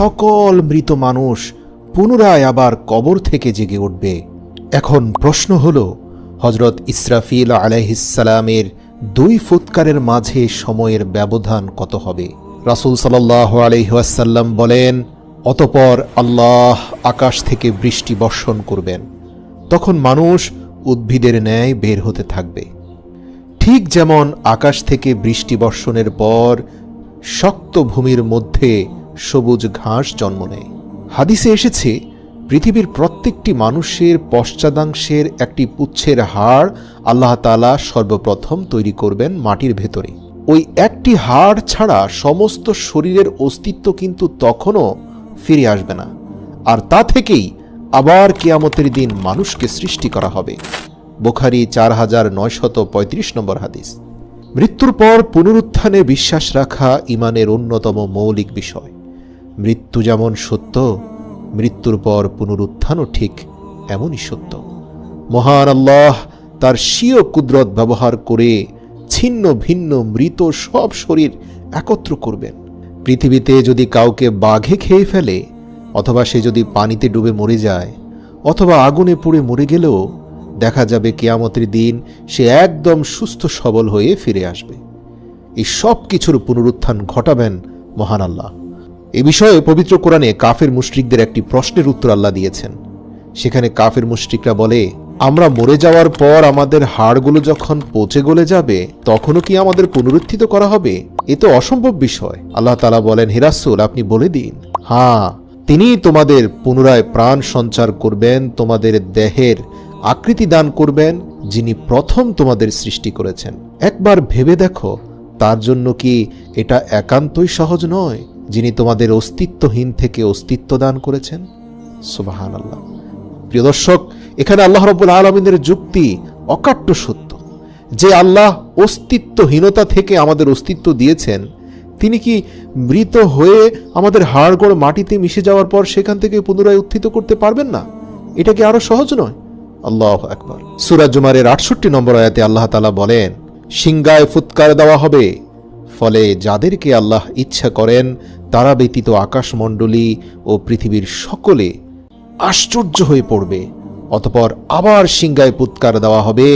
সকল মৃত মানুষ পুনরায় আবার কবর থেকে জেগে উঠবে। এখন প্রশ্ন হল, হযরত ইসরাফিল আলাইহিসসালামের 2 ফুৎকারের মাঝে সময়ের ব্যবধান কত হবে? রাসূল সাল্লাল্লাহু আলাইহি ওয়াসাল্লাম বলেন, অতঃপর আল্লাহ আকাশ থেকে বৃষ্টি বর্ষণ করবেন, তখন মানুষ উদ্ভিদের ন্যায় বের হতে থাকবে। ঠিক যেমন আকাশ থেকে বৃষ্টি বর্ষণের পর শক্ত ভূমির মধ্যে সবুজ ঘাস জন্ম নেয়। হাদিসে এসেছে, পৃথিবীর প্রত্যেকটি মানুষের পশ্চাদাংশের একটি পুচ্ছের হাড় আল্লাহ তাআলা সর্বপ্রথম তৈরি করবেন মাটির ভেতরে। ওই একটি হাড় ছাড়া সমস্ত শরীরের অস্তিত্ব কিন্তু তখনও ফিরে আসবে না, আর তা থেকেই আবার কিয়ামতের দিন মানুষকে সৃষ্টি করা হবে। বুখারী 4935 নম্বর হাদিস। মৃত্যুর পর পুনরুত্থানে বিশ্বাস রাখা ঈমানের অন্যতম মৌলিক বিষয়। মৃত্যু যেমন সত্য, মৃত্যুর পর পুনরুত্থানও ঠিক এমনই সত্য। মহান আল্লাহ তার স্বীয় কুদরত ব্যবহার করে ছিন্ন ভিন্ন মৃত সব শরীর একত্র করবেন। পৃথিবীতে যদি কাউকে বাঘে খেয়ে ফেলে, অথবা সে যদি পানিতে ডুবে মরে যায়, অথবা আগুনে পুড়ে মরে গেলেও দেখা যাবে কিয়ামতের দিন সে একদম সুস্থ সবল হয়ে ফিরে আসবে। এই সব কিছুর পুনরুত্থান ঘটাবেন মহান আল্লাহ। এ বিষয়ে পবিত্র কোরআনে কাফের মুশরিকদের একটি প্রশ্নের উত্তর আল্লাহ দিয়েছেন। সেখানে কাফের মুশরিকরা বলে, আমরা মরে যাওয়ার পর আমাদের হাড়গুলো যখন পচে গলে যাবে, তখনও কি আমাদের পুনরুত্থিত করা হবে? এ তো অসম্ভব বিষয়। আল্লাহ তাআলা বলেন, হে রাসূল, আপনি বলে দিন, হ্যাঁ, তিনিই তোমাদের পুনরায় প্রাণ সঞ্চার করবেন, তোমাদের দেহের আকৃতি দান করবেন, যিনি প্রথম তোমাদের সৃষ্টি করেছেন। একবার ভেবে দেখো, তার জন্য কি এটা একান্তই সহজ নয়, যিনি তোমাদের অস্তিত্বহীন থেকে অস্তিত্ব দান করেছেন? সুবহানাল্লাহ। প্রিয় দর্শক, এখানে আল্লাহ রাব্বুল আলামিনের যুক্তি অকাট্য সত্য, যে আল্লাহ অস্তিত্বহীনতা থেকে আমাদের অস্তিত্ব দিয়েছেন, তিনি কি মৃত হয়ে আমাদের হাড়গোড় মাটিতে মিশে যাওয়ার পর সেখান থেকে পুনরায় উত্থিত করতে পারবেন না? এটা কি আরো সহজ নয়? আল্লাহু আকবার। সূরা জুমারের 68 নম্বর আয়াতে আল্লাহ তাআলা বলেন, সিংগায় ফুৎকার দেওয়া হবে, ফলে যাদেরকে আল্লাহ ইচ্ছা করেন তারা ব্যতীত আকাশমণ্ডলী ও পৃথিবীর সকলে আশ্চর্য হয়ে পড়বে। অতঃপর আবার সিংগায় ফুৎকার দেওয়া হবে,